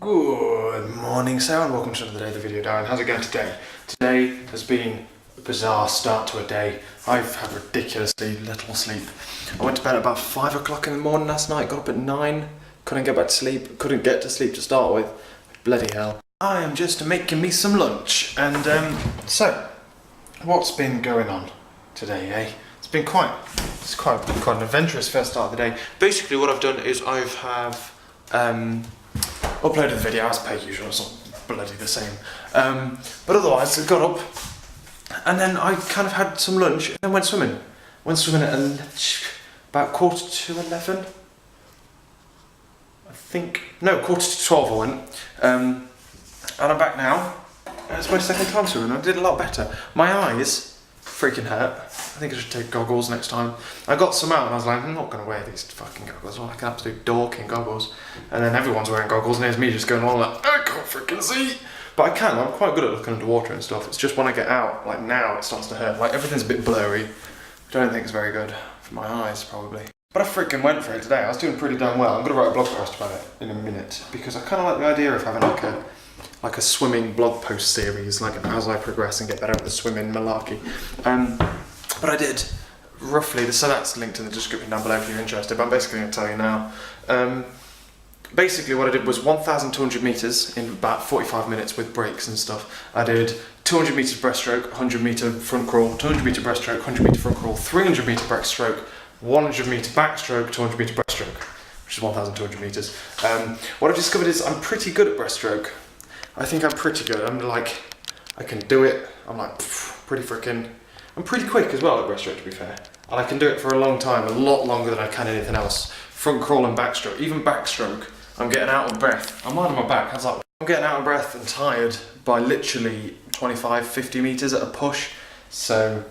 Good morning, Sarah, and welcome to another day of the video. Darren, how's it going today? Today has been a bizarre start to a day. I've had ridiculously little sleep. I went to bed at about 5 o'clock in the morning last night, got up at 9, couldn't get back to sleep, couldn't get to sleep to start with. Bloody hell. I am just making me some lunch, and so, what's been going on today, eh? It's been quite an adventurous first start of the day. Basically what I've done is I have uploaded the video as per usual. It's not bloody the same, but otherwise I got up and then I kind of had some lunch and then went swimming at about 11:15, I think. No, 11:45 I went, and I'm back now, and it's my second time swimming. I did a lot better. My eyes freaking hurt. I think I should take goggles next time. I got some out and I was like, I'm not going to wear these fucking goggles. I'm like an absolute dork in goggles. And then everyone's wearing goggles and there's me just going along like, I can't freaking see. But I can, I'm quite good at looking underwater and stuff. It's just when I get out, like now, it starts to hurt. Like everything's a bit blurry, which I don't think is very good for my eyes, probably. But I freaking went for it today. I was doing pretty damn well. I'm going to write a blog post about it in a minute because I kind of like the idea of having like a swimming blog post series, like as I progress and get better at the swimming malarkey. But I did roughly, so that's linked in the description down below if you're interested, but I'm basically going to tell you now. Basically what I did was 1,200 metres in about 45 minutes with breaks and stuff. I did 200 metres breaststroke, 100 metre front crawl, 200 metre breaststroke, 100 metre front crawl, 300 metre breaststroke, 100 metre backstroke, 200 metre breaststroke, which is 1,200 metres. What I've discovered is I'm pretty good at breaststroke. I think I'm pretty good. I'm like, I can do it. I'm like I'm pretty quick as well at breaststroke, to be fair. And I can do it for a long time, a lot longer than I can anything else. Front crawl and backstroke, even backstroke, I'm getting out of breath. I'm lying on my back, I'm getting out of breath and tired by literally 25, 50 metres at a push. So,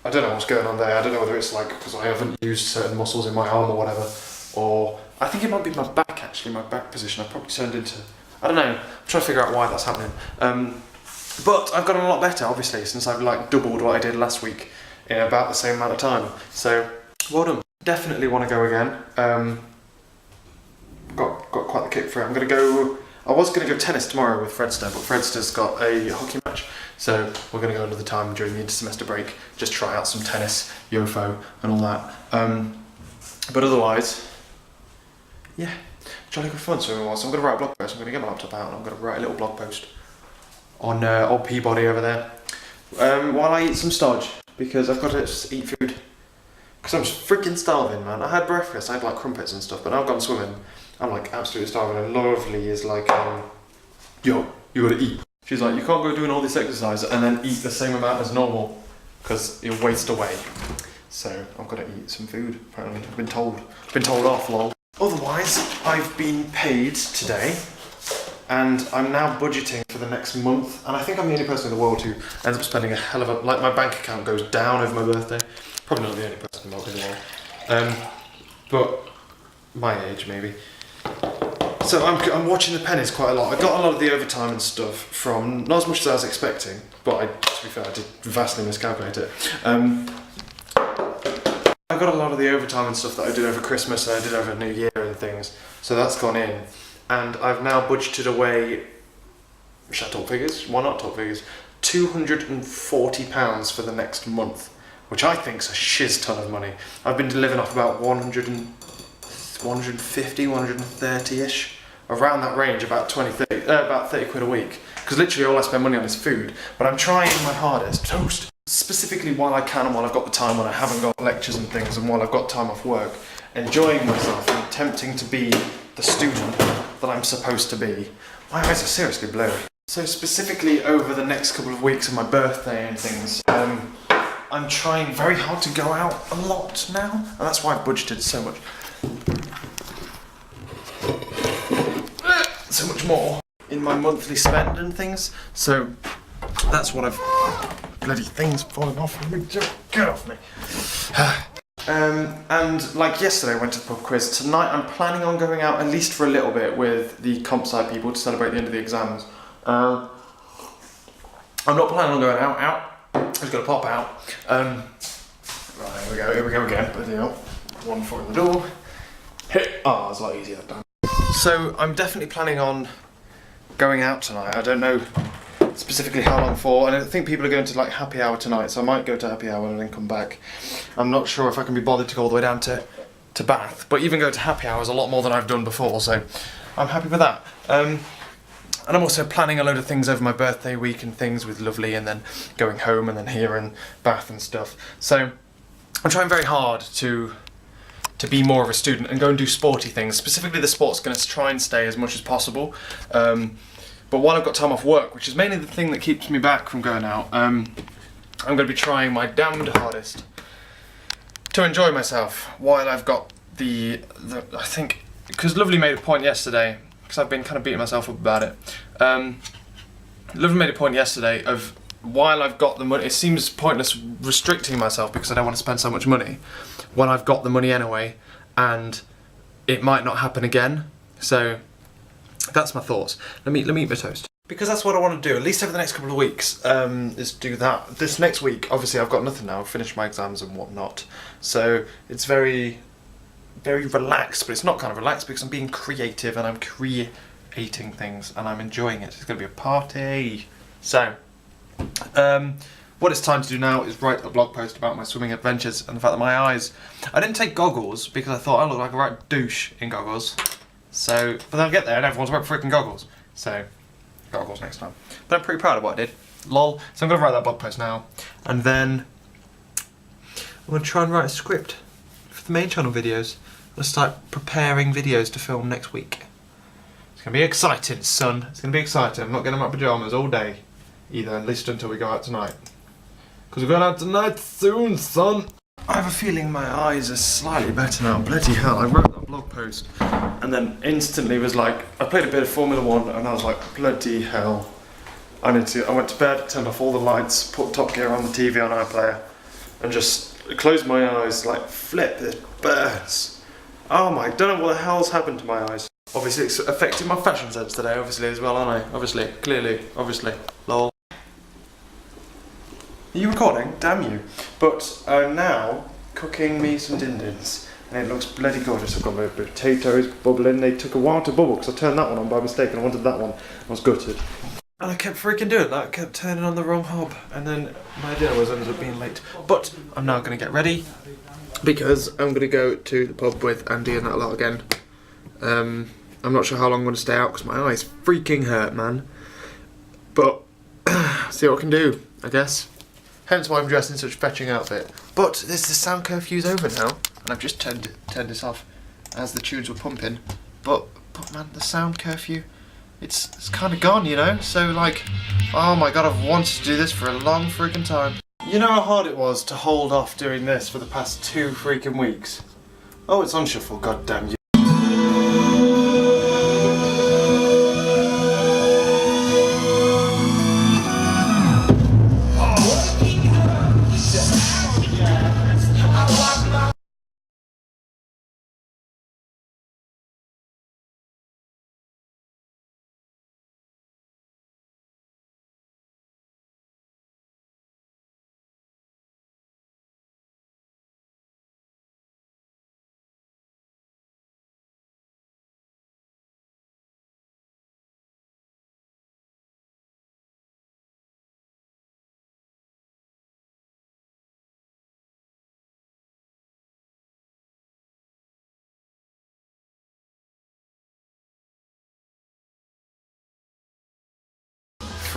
I don't know what's going on there. I don't know whether it's like, because I haven't used certain muscles in my arm or whatever, or I think it might be my back actually, my back position. I've probably turned into, I don't know, I'm trying to figure out why that's happening. But I've gotten a lot better, obviously, since I've like doubled what I did last week in about the same amount of time. So, well done. Definitely want to go again. Got quite the kick for it. I was going to go tennis tomorrow with Fredster, but Fredster's got a hockey match. So we're going to go another time during the inter-semester break, just try out some tennis, YOFO and all that. But otherwise, yeah, jolly good fun. So I'm going to write a blog post. I'm going to get my laptop out and I'm going to write a little blog post on old Peabody over there, while I eat some stodge, because I've got to just eat food, because I'm freaking starving, man. I had breakfast, I had like crumpets and stuff, but now I've gone swimming, I'm like absolutely starving, and Lovely is like, yo, you gotta eat. She's like, you can't go doing all this exercise and then eat the same amount as normal, because you'll waste away. So I've got to eat some food, apparently. I've been told off, lol. Otherwise, I've been paid today, and I'm now budgeting for the next month, and I think I'm the only person in the world who ends up spending a hell of a, like my bank account goes down over my birthday. Probably not the only person in the world, but my age maybe. So I'm watching the pennies quite a lot. I got a lot of the overtime and stuff from, not as much as I was expecting, but to be fair, I did vastly miscalculate it. I got a lot of the overtime and stuff that I did over Christmas and I did over New Year and things, so that's gone in. And I've now budgeted away, should I talk figures? Why not talk figures? £240 for the next month, which I think is a shiz ton of money. I've been living off about 150, 130-ish, around that range, about 30 quid a week. Because literally all I spend money on is food, but I'm trying my hardest, toast, specifically while I can and while I've got the time, when I haven't got lectures and things, and while I've got time off work, enjoying myself and attempting to be the student that I'm supposed to be. My eyes are seriously blurry. So specifically over the next couple of weeks of my birthday and things, I'm trying very hard to go out a lot now, and that's why I've budgeted so much more in my monthly spend and things. So that's what I've, bloody things falling off me, get off me. And like yesterday I went to the pub quiz. Tonight I'm planning on going out at least for a little bit with the comp sci people to celebrate the end of the exams. I'm not planning on going out. I'm just going to pop out. Right, here we go again. Bloody hell. 1 foot in the door. Hit. Oh, it's a lot easier that time. So I'm definitely planning on going out tonight. I don't know specifically how long for, and I think people are going to like happy hour tonight, so I might go to happy hour and then come back. I'm not sure if I can be bothered to go all the way down to Bath, but even go to happy hour is a lot more than I've done before, so I'm happy with that. And I'm also planning a load of things over my birthday week and things with Lovely, and then going home and then here in Bath and stuff. So I'm trying very hard to be more of a student and go and do sporty things. Specifically the sport's going to try and stay as much as possible. But while I've got time off work, which is mainly the thing that keeps me back from going out, I'm going to be trying my damned hardest to enjoy myself while I've got I think, because Lovely made a point yesterday, because I've been kind of beating myself up about it. Lovely made a point yesterday of, while I've got the money, it seems pointless restricting myself because I don't want to spend so much money when I've got the money anyway, and it might not happen again. So that's my thoughts. Let me eat my toast. Because that's what I want to do, at least over the next couple of weeks, is do that. This next week, obviously I've got nothing now, I've finished my exams and whatnot, so it's very, very relaxed, but it's not kind of relaxed because I'm being creative and I'm creating things and I'm enjoying it. It's going to be a party. So, what it's time to do now is write a blog post about my swimming adventures and the fact that my eyes... I didn't take goggles because I thought I look like a right douche in goggles. So, but then I'll get there and everyone's wearing freaking goggles. So, goggles next time. But I'm pretty proud of what I did. Lol. So I'm going to write that blog post now. And then I'm going to try and write a script for the main channel videos. I'm going to start preparing videos to film next week. It's going to be exciting, son. It's going to be exciting. I'm not getting my pyjamas all day either, at least until we go out tonight. Because we're going out tonight soon, son. I have a feeling my eyes are slightly better now. Bloody hell, I wrote that blog post and then instantly was like, I played a bit of Formula 1 and I was like, bloody hell. I went to bed, turned off all the lights, put Top Gear on the TV on iPlayer and just closed my eyes like, flip, there's birds. Oh my, don't know what the hell's happened to my eyes. Obviously it's affecting my fashion sense today, obviously as well, aren't I? Obviously, clearly, obviously, lol. Are you recording? Damn you. But I'm now cooking me some din-dins and it looks bloody gorgeous. I've got my potatoes bubbling. They took a while to bubble because I turned that one on by mistake and I wanted that one. I was gutted. And I kept freaking doing that. I kept turning on the wrong hob and then my dinner ended up being late. But I'm now going to get ready because I'm going to go to the pub with Andy and that lot again. I'm not sure how long I'm going to stay out because my eyes freaking hurt, man. But see what I can do, I guess. Hence why I'm dressed in such a fetching outfit. But the sound curfew's over now, and I've just turned this off as the tunes were pumping. But man, the sound curfew, it's kind of gone, you know. So like, oh my god, I've wanted to do this for a long freaking time. You know how hard it was to hold off doing this for the past 2 freaking weeks. Oh, it's on shuffle, god damn you.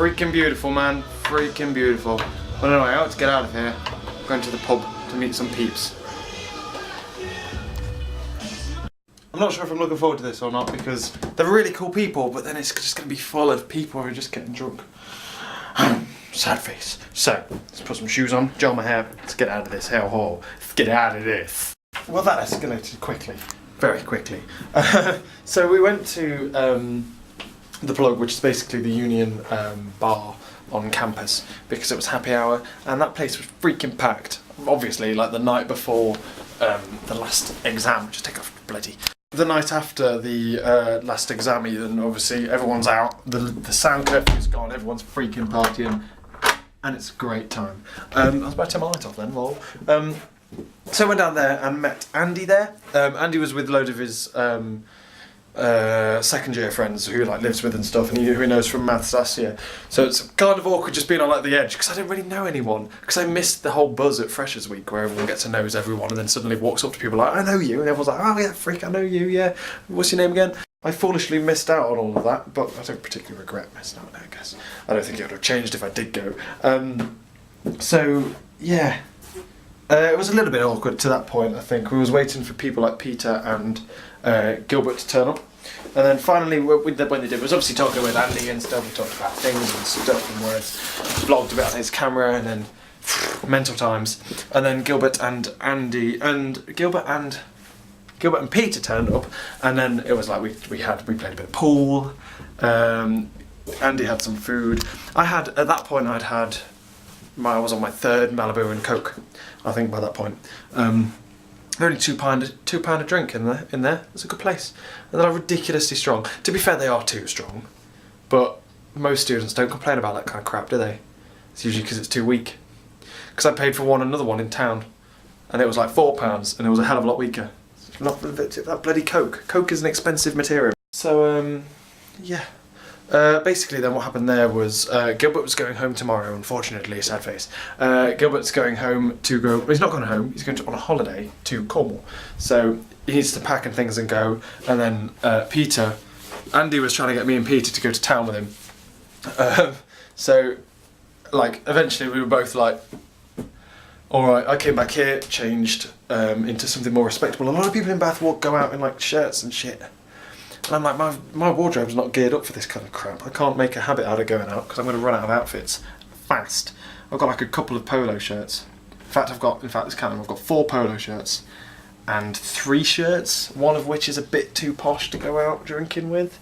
Freaking beautiful, man. Freaking beautiful. Well, anyway, I ought to get out of here. I'm going to the pub to meet some peeps. I'm not sure if I'm looking forward to this or not because they're really cool people, but then it's just going to be full of people who are just getting drunk. Sad face. So, let's put some shoes on, gel my hair. Let's get out of this hellhole. Let's get out of this. Well, that escalated quickly. Very quickly. So we went to the Plug, which is basically the union bar on campus, because it was happy hour and that place was freaking packed. Obviously, like the night before the last exam, just take off bloody. The night after the last exam, then obviously everyone's out, the sound curfew's gone, everyone's freaking partying, and it's a great time. I was about to turn my light off then, lol. So I went down there and met Andy there. Andy was with a load of his second year friends who like lives with and stuff, and who he knows from maths last year. So it's kind of awkward just being on like the edge because I didn't really know anyone, because I missed the whole buzz at Freshers Week where everyone gets to know everyone and then suddenly walks up to people like, I know you, and everyone's like, oh yeah, freak, I know you, yeah, what's your name again? I foolishly missed out on all of that, but I don't particularly regret missing out, I guess. I don't think it would have changed if I did go. So yeah, it was a little bit awkward to that point. I think we was waiting for people like Peter and Gilbert to turn up, and then finally when they did, was obviously talking with Andy and stuff. We talked about things and stuff and words, vlogged a bit on his camera, and then mental times. And then Gilbert and Peter turned up, and then it was like we played a bit of pool. Andy had some food. At that point I was on my third Malibu and Coke, I think by that point. Only £2 a drink in there. It's a good place, and they're ridiculously strong. To be fair, they are too strong, but most students don't complain about that kind of crap, do they? It's usually because it's too weak. Because I paid for another one in town, and it was like £4, and it was a hell of a lot weaker. Not that bloody Coke. Coke is an expensive material. So yeah. Basically then what happened there was Gilbert was going home tomorrow, unfortunately, sad face. Gilbert's going home to go, well, he's not going home, he's going on a holiday to Cornwall. So he needs to pack and things and go, and then Andy was trying to get me and Peter to go to town with him. So like eventually we were both like, alright, I came back here, changed into something more respectable. A lot of people in Bath go out in like shirts and shit. And I'm like, my wardrobe's not geared up for this kind of crap. I can't make a habit out of going out because I'm going to run out of outfits fast. I've got like a couple of polo shirts. In fact, I've got 4 polo shirts and 3 shirts, one of which is a bit too posh to go out drinking with.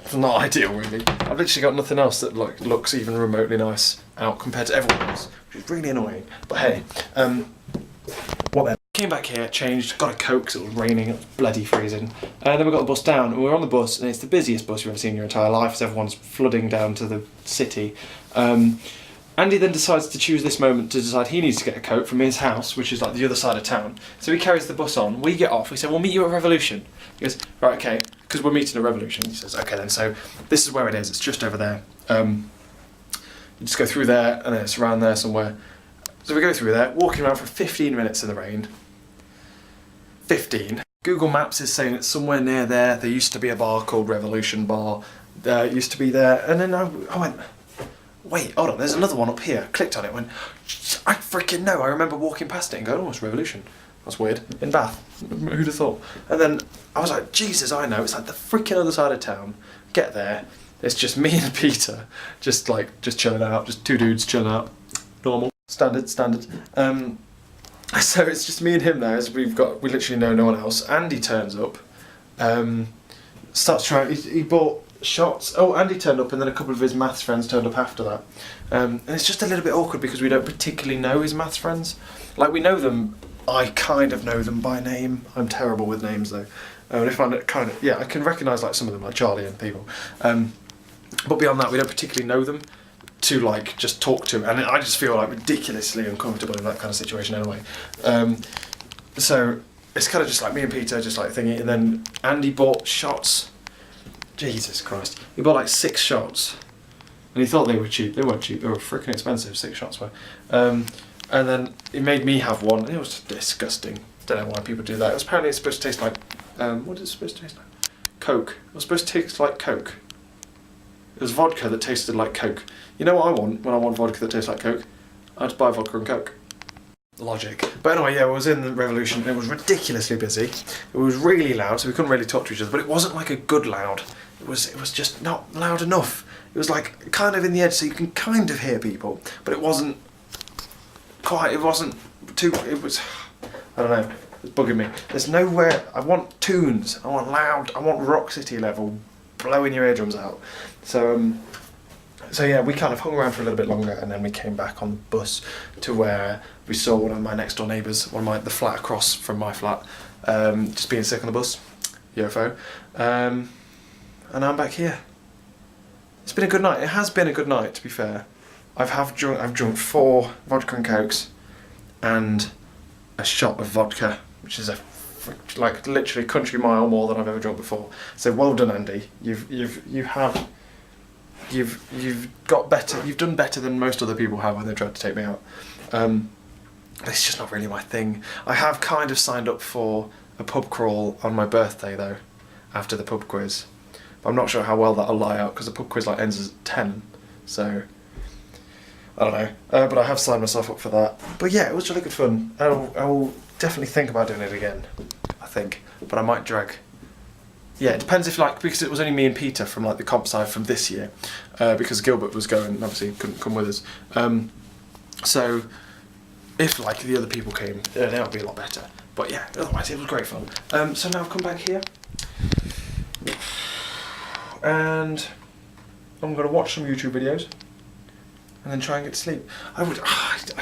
It's not ideal, really. I've literally got nothing else that like looks even remotely nice out compared to everyone else, which is really annoying. But hey, whatever. Came back here, changed, got a Coke because it was raining, it was bloody freezing. Then we got the bus down, and we were on the bus, and it's the busiest bus you've ever seen in your entire life as everyone's flooding down to the city. Andy then decides to choose this moment to decide he needs to get a Coke from his house, which is like the other side of town. So he carries the bus on, we get off, we say, we'll meet you at Revolution. He goes, right, okay, because we're meeting at Revolution. He says, okay then, so this is where it is, it's just over there. You just go through there, and then it's around there somewhere. So we go through there, walking around for 15 minutes in the rain. 15. Google Maps is saying it's somewhere near there. There used to be a bar called Revolution Bar. It used to be there. And then I went, wait, hold on, there's another one up here. Clicked on it, went, I freaking know. I remember walking past it and going, oh, it's Revolution. That's weird. In Bath. Who'd have thought? And then I was like, Jesus, I know. It's like the freaking other side of town. Get there. It's just me and Peter. Just chilling out. Just 2 dudes chilling out. Normal. Standard. So it's just me and him there, as we literally know no one else. Andy turns up, starts trying, he bought shots. Oh, Andy turned up, and then a couple of his maths friends turned up after that. And it's just a little bit awkward because we don't particularly know his maths friends. Like, we know them, I kind of know them by name. I'm terrible with names though. And if I I can recognise like some of them, like Charlie and people. But beyond that, we don't particularly know them to like just talk to, and I just feel like ridiculously uncomfortable in that kind of situation anyway. So it's kind of just like me and Peter just like thinking, and then Andy bought shots. Jesus Christ, he bought like 6 shots, and he thought they were cheap. They weren't cheap. They were freaking expensive. 6 shots were. And then he made me have one. It was disgusting. Don't know why people do that. It was apparently it's supposed to taste like what is it supposed to taste like? Coke. It was supposed to taste like Coke. It was vodka that tasted like Coke. You know what I want when I want vodka that tastes like Coke? I just buy vodka and Coke. Logic. But anyway, yeah, I was in the Revolution, and it was ridiculously busy. It was really loud, so we couldn't really talk to each other, but it wasn't like a good loud. It was just not loud enough. It was like kind of in the edge, so you can kind of hear people, but it wasn't quite, it wasn't too, it was, I don't know, it's bugging me. There's nowhere, I want tunes, I want loud, I want Rock City level, blowing your eardrums out. So yeah, we kind of hung around for a little bit longer, and then we came back on the bus to where we saw one of my next door neighbours, the flat across from my flat, just being sick on the bus, UFO, and I'm back here. It's been a good night. It has been a good night, to be fair. I've drunk 4 vodka and Cokes, and a shot of vodka, which is a like literally country mile more than I've ever drunk before. So well done, Andy. You've got better. You've done better than most other people have when they tried to take me out. It's just not really my thing. I have kind of signed up for a pub crawl on my birthday though, after the pub quiz. But I'm not sure how well that'll lie out because the pub quiz like ends at 10. So I don't know. But I have signed myself up for that. But yeah, it was really good fun. I will definitely think about doing it again, I think. But I might drag. Yeah, it depends if like, because it was only me and Peter from like the comp side from this year, because Gilbert was going and obviously couldn't come with us. So if like the other people came, that would be a lot better. But yeah, otherwise it was great fun. So now I've come back here and I'm going to watch some YouTube videos and then try and get to sleep. I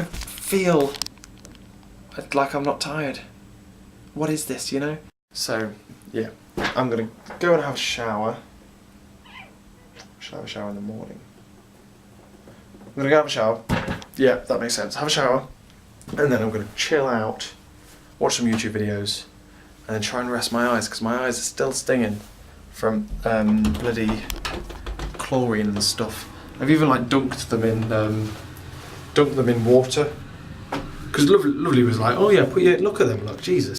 feel like I'm not tired. What is this, you know? So yeah, I'm going to go and have a shower. Should I have a shower in the morning? I'm going to go have a shower. Yeah, that makes sense. Have a shower. And then I'm going to chill out, watch some YouTube videos, and then try and rest my eyes, because my eyes are still stinging from bloody chlorine and stuff. I've even like dunked them in water. Because Lovely was like, oh yeah, look at them, look, Jesus.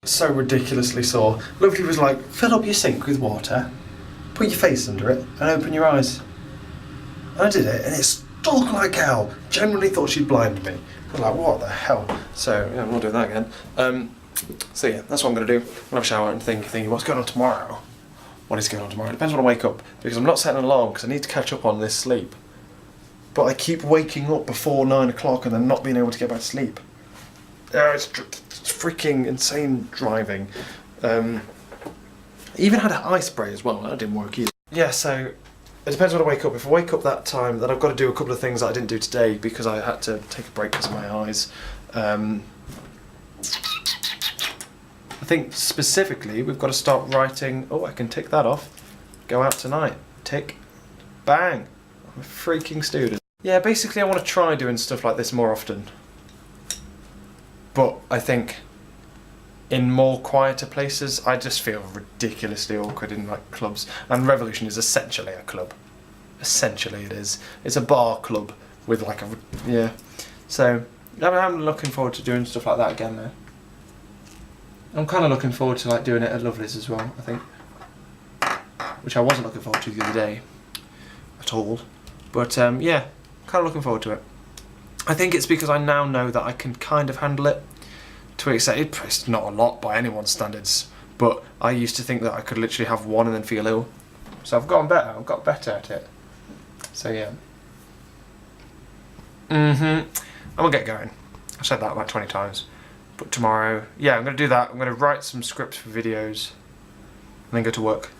So ridiculously sore. Lovely was like, fill up your sink with water, put your face under it, and open your eyes. I did it, and it stunk like hell. Genuinely thought she'd blind me. I was like, what the hell? So, yeah, I'm not doing that again. So yeah, that's what I'm going to do. I'm going to have a shower and thinking, what's going on tomorrow? What is going on tomorrow? It depends when I wake up, because I'm not setting an alarm, because I need to catch up on this sleep. But I keep waking up before 9 o'clock and then not being able to get back to sleep. It's freaking insane driving. Even had an eye spray as well, that didn't work either. Yeah, so it depends when I wake up. If I wake up that time, then I've got to do a couple of things that I didn't do today because I had to take a break because of my eyes. I think specifically we've got to start writing. Oh, I can tick that off. Go out tonight. Tick. Bang. I'm a freaking student. Yeah, basically I want to try doing stuff like this more often. But I think in more quieter places, I just feel ridiculously awkward in like clubs. And Revolution is essentially a club. Essentially it is. It's a bar club with like a, yeah. So I'm looking forward to doing stuff like that again though. I'm kind of looking forward to like doing it at Lovely's as well, I think. Which I wasn't looking forward to the other day at all. But yeah, kind of looking forward to it. I think it's because I now know that I can kind of handle it. To an extent, it's not a lot by anyone's standards, but I used to think that I could literally have one and then feel ill. So I've gotten better, I've got better at it. So yeah. I'm gonna get going. I've said that about 20 times. But tomorrow, yeah, I'm gonna do that. I'm gonna write some scripts for videos and then go to work.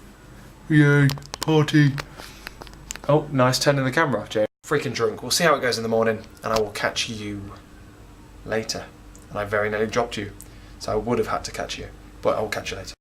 Yay, party. Oh, nice turning the camera off, Jay. Freaking drunk. We'll see how it goes in the morning and I will catch you later. And I very nearly dropped you, so I would have had to catch you, but I will catch you later.